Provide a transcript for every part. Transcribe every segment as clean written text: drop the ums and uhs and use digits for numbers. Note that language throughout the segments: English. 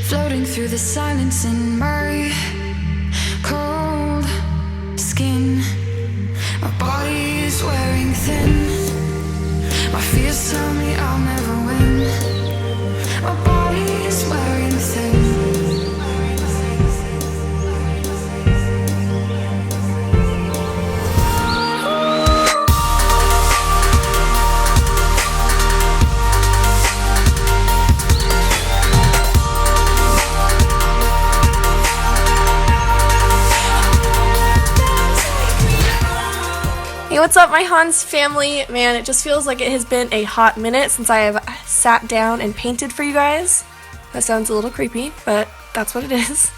floating through the silence in my cold skin. My body is wearing thin. My fears tell me I'll never win. My body is wearing thin. Hey, what's up, my Hans family? Man, it just feels like it has been a hot minute since I have sat down and painted for you guys. That sounds a little creepy, but that's what it is.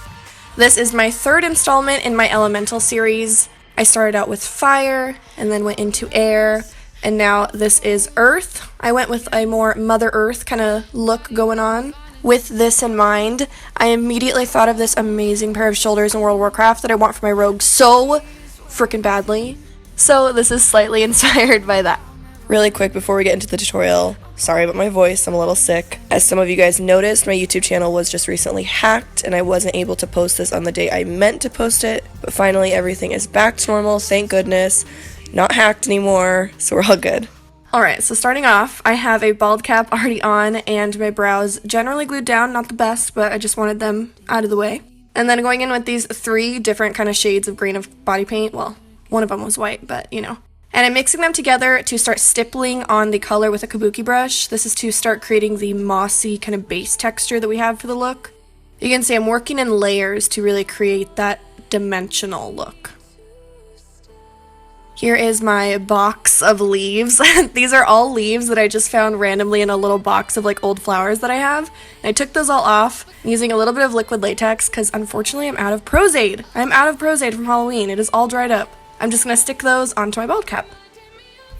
This is my third installment in my elemental series. I started out with fire, and then went into air, and now this is earth. I went with a more Mother Earth kind of look going on. With this in mind, I immediately thought of this amazing pair of shoulders in World of Warcraft that I want for my rogue so freaking badly. So this is slightly inspired by that. Really quick before we get into the tutorial, sorry about my voice, I'm a little sick. As some of you guys noticed, my YouTube channel was just recently hacked and I wasn't able to post this on the day I meant to post it, but finally everything is back to normal, thank goodness. Not hacked anymore, so we're all good. Alright, so starting off, I have a bald cap already on and my brows generally glued down, not the best, but I just wanted them out of the way. And then going in with these three different kind of shades of green of body paint, well, one of them was white, but you know. And I'm mixing them together to start stippling on the color with a kabuki brush. This is to start creating the mossy kind of base texture that we have for the look. You can see I'm working in layers to really create that dimensional look. Here is my box of leaves. These are all leaves that I just found randomly in a little box of like old flowers that I have. And I took those all off using a little bit of liquid latex because unfortunately I'm out of Prozaid. I'm out of Prozaid from Halloween. It is all dried up. I'm just going to stick those onto my bald cap.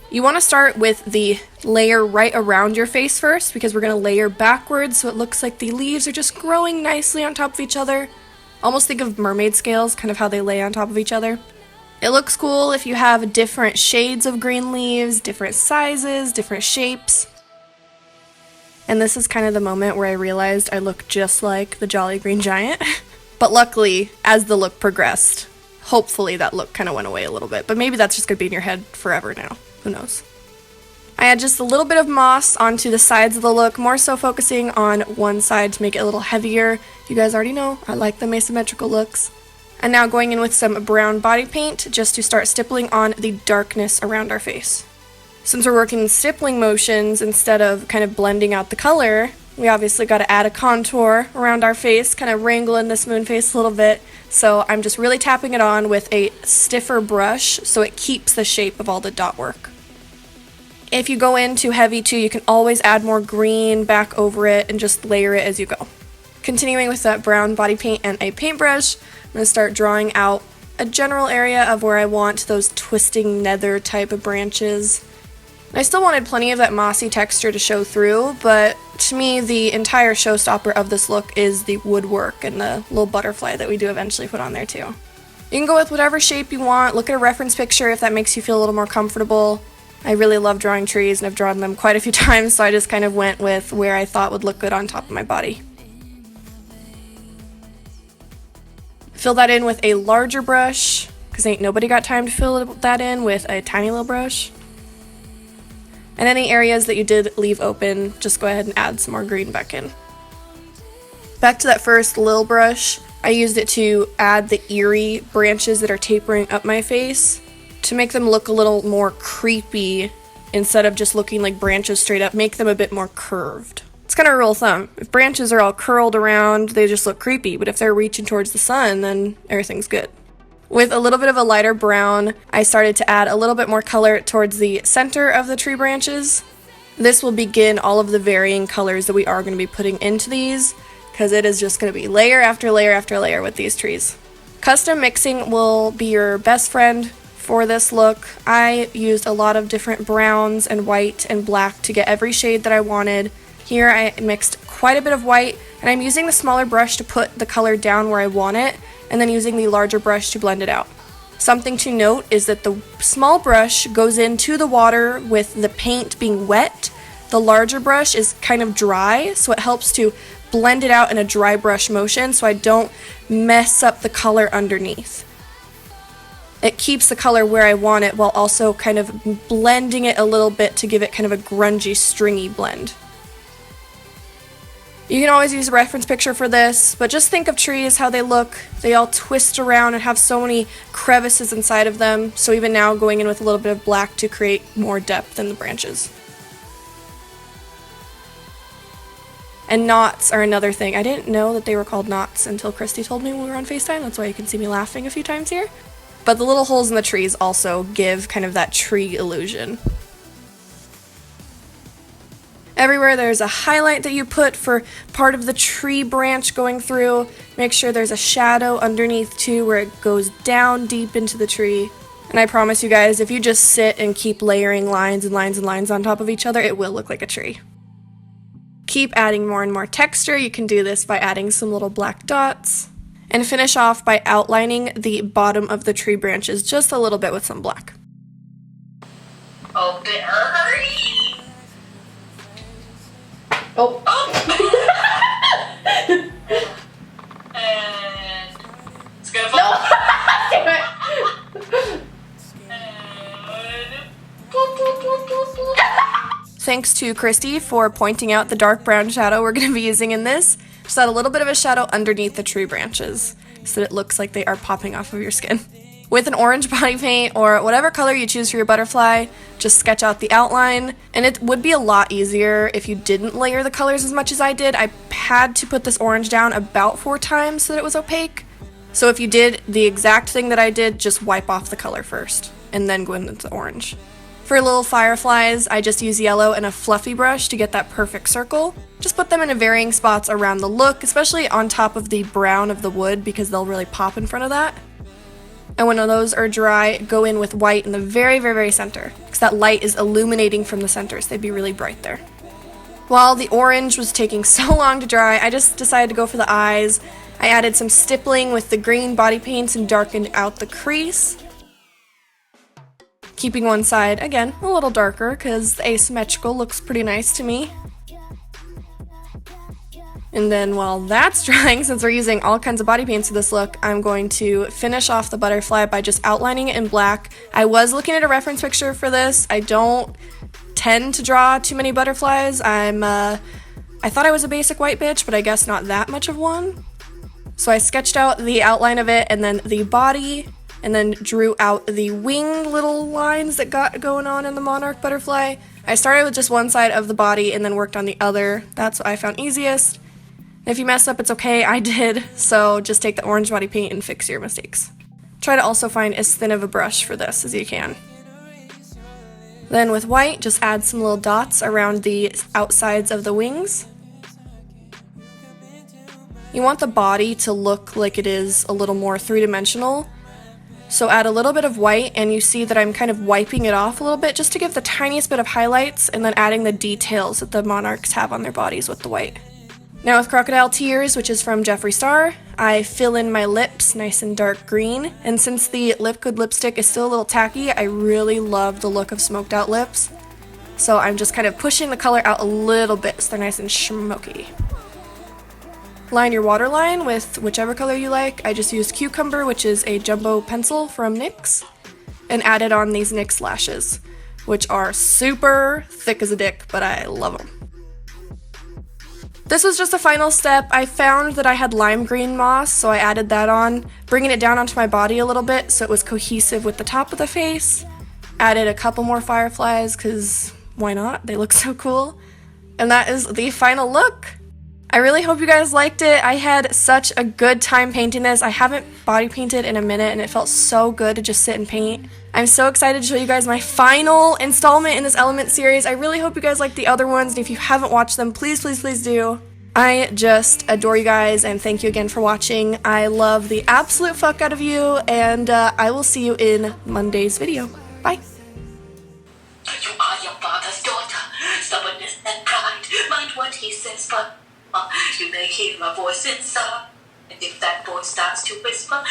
You want to start with the layer right around your face first because we're going to layer backwards so it looks like the leaves are just growing nicely on top of each other. Almost think of mermaid scales, kind of how they lay on top of each other. It looks cool if you have different shades of green leaves, different sizes, different shapes. And this is kind of the moment where I realized I look just like the Jolly Green Giant. But luckily, as the look progressed, hopefully that look kind of went away a little bit, but maybe that's just going to be in your head forever now. Who knows? I add just a little bit of moss onto the sides of the look, more so focusing on one side to make it a little heavier. You guys already know I like them asymmetrical looks. And now going in with some brown body paint just to start stippling on the darkness around our face. Since we're working in stippling motions instead of kind of blending out the color, we obviously got to add a contour around our face, kind of wrangle in this moon face a little bit. So I'm just really tapping it on with a stiffer brush so it keeps the shape of all the dot work. If you go in too heavy too, you can always add more green back over it and just layer it as you go. Continuing with that brown body paint and a paintbrush, I'm going to start drawing out a general area of where I want those twisting nether type of branches. I still wanted plenty of that mossy texture to show through, but to me the entire showstopper of this look is the woodwork and the little butterfly that we do eventually put on there too. You can go with whatever shape you want, look at a reference picture if that makes you feel a little more comfortable. I really love drawing trees and I've drawn them quite a few times, so I just kind of went with where I thought would look good on top of my body. Fill that in with a larger brush, because ain't nobody got time to fill that in with a tiny little brush. And any areas that you did leave open, just go ahead and add some more green back in. Back to that first lil brush, I used it to add the eerie branches that are tapering up my face to make them look a little more creepy instead of just looking like branches straight up, make them a bit more curved. It's kind of a rule of thumb. If branches are all curled around, they just look creepy, but if they're reaching towards the sun, then everything's good. With a little bit of a lighter brown, I started to add a little bit more color towards the center of the tree branches. This will begin all of the varying colors that we are going to be putting into these, because it is just going to be layer after layer after layer with these trees. Custom mixing will be your best friend for this look. I used a lot of different browns and white and black to get every shade that I wanted. Here I mixed quite a bit of white, and I'm using the smaller brush to put the color down where I want it, and then using the larger brush to blend it out. Something to note is that the small brush goes into the water with the paint being wet. The larger brush is kind of dry, so it helps to blend it out in a dry brush motion so I don't mess up the color underneath. It keeps the color where I want it while also kind of blending it a little bit to give it kind of a grungy, stringy blend. You can always use a reference picture for this, but just think of trees, how they look. They all twist around and have so many crevices inside of them, so even now going in with a little bit of black to create more depth in the branches. And knots are another thing. I didn't know that they were called knots until Christy told me when we were on FaceTime. That's why you can see me laughing a few times here. But the little holes in the trees also give kind of that tree illusion. Everywhere there's a highlight that you put for part of the tree branch going through. Make sure there's a shadow underneath too where it goes down deep into the tree. And I promise you guys, if you just sit and keep layering lines and lines and lines on top of each other, it will look like a tree. Keep adding more and more texture. You can do this by adding some little black dots. And finish off by outlining the bottom of the tree branches just a little bit with some black. Oh, Barry! Oh. And it's gonna fall. Thanks to Christy for pointing out the dark brown shadow we're going to be using in this. Just add a little bit of a shadow underneath the tree branches so that it looks like they are popping off of your skin. With an orange body paint or whatever color you choose for your butterfly, just sketch out the outline. And it would be a lot easier if you didn't layer the colors as much as I did. I had to put this orange down about 4 times so that it was opaque. So if you did the exact thing that I did, just wipe off the color first and then go into the orange. For little fireflies, I just use yellow and a fluffy brush to get that perfect circle. Just put them in varying spots around the look, especially on top of the brown of the wood because they'll really pop in front of that. And when those are dry, go in with white in the very, very, very center because that light is illuminating from the center, so they'd be really bright there. While the orange was taking so long to dry, I just decided to go for the eyes. I added some stippling with the green body paints and darkened out the crease. Keeping one side, again, a little darker because the asymmetrical looks pretty nice to me. And then while that's drying, since we're using all kinds of body paints for this look, I'm going to finish off the butterfly by just outlining it in black. I was looking at a reference picture for this. I don't tend to draw too many butterflies. I thought I was a basic white bitch, but I guess not that much of one. So I sketched out the outline of it and then the body, and then drew out the wing little lines that got going on in the monarch butterfly. I started with just one side of the body and then worked on the other. That's what I found easiest. If you mess up, it's okay, I did, so just take the orange body paint and fix your mistakes. Try to also find as thin of a brush for this as you can. Then with white, just add some little dots around the outsides of the wings. You want the body to look like it is a little more three-dimensional, so add a little bit of white, and you see that I'm kind of wiping it off a little bit just to give the tiniest bit of highlights, and then adding the details that the monarchs have on their bodies with the white. Now with Crocodile Tears, which is from Jeffree Star, I fill in my lips nice and dark green, and since the liquid lipstick is still a little tacky, I really love the look of smoked out lips. So I'm just kind of pushing the color out a little bit so they're nice and smoky. Line your waterline with whichever color you like. I just used Cucumber, which is a jumbo pencil from NYX, and added on these NYX lashes, which are super thick as a dick, but I love them. This was just a final step. I found that I had lime green moss, so I added that on, bringing it down onto my body a little bit so it was cohesive with the top of the face. Added a couple more fireflies, because why not? They look so cool. And that is the final look. I really hope you guys liked it. I had such a good time painting this. I haven't body painted in a minute and it felt so good to just sit and paint. I'm so excited to show you guys my final installment in this Element series. I really hope you guys like the other ones, and if you haven't watched them, please, please, please do. I just adore you guys, and thank you again for watching. I love the absolute fuck out of you, and I will see you in Monday's video. Bye! You are your father's daughter. Stubbornness and pride. Mind what he says, but you may hear a voice inside. And if that voice starts to whisper,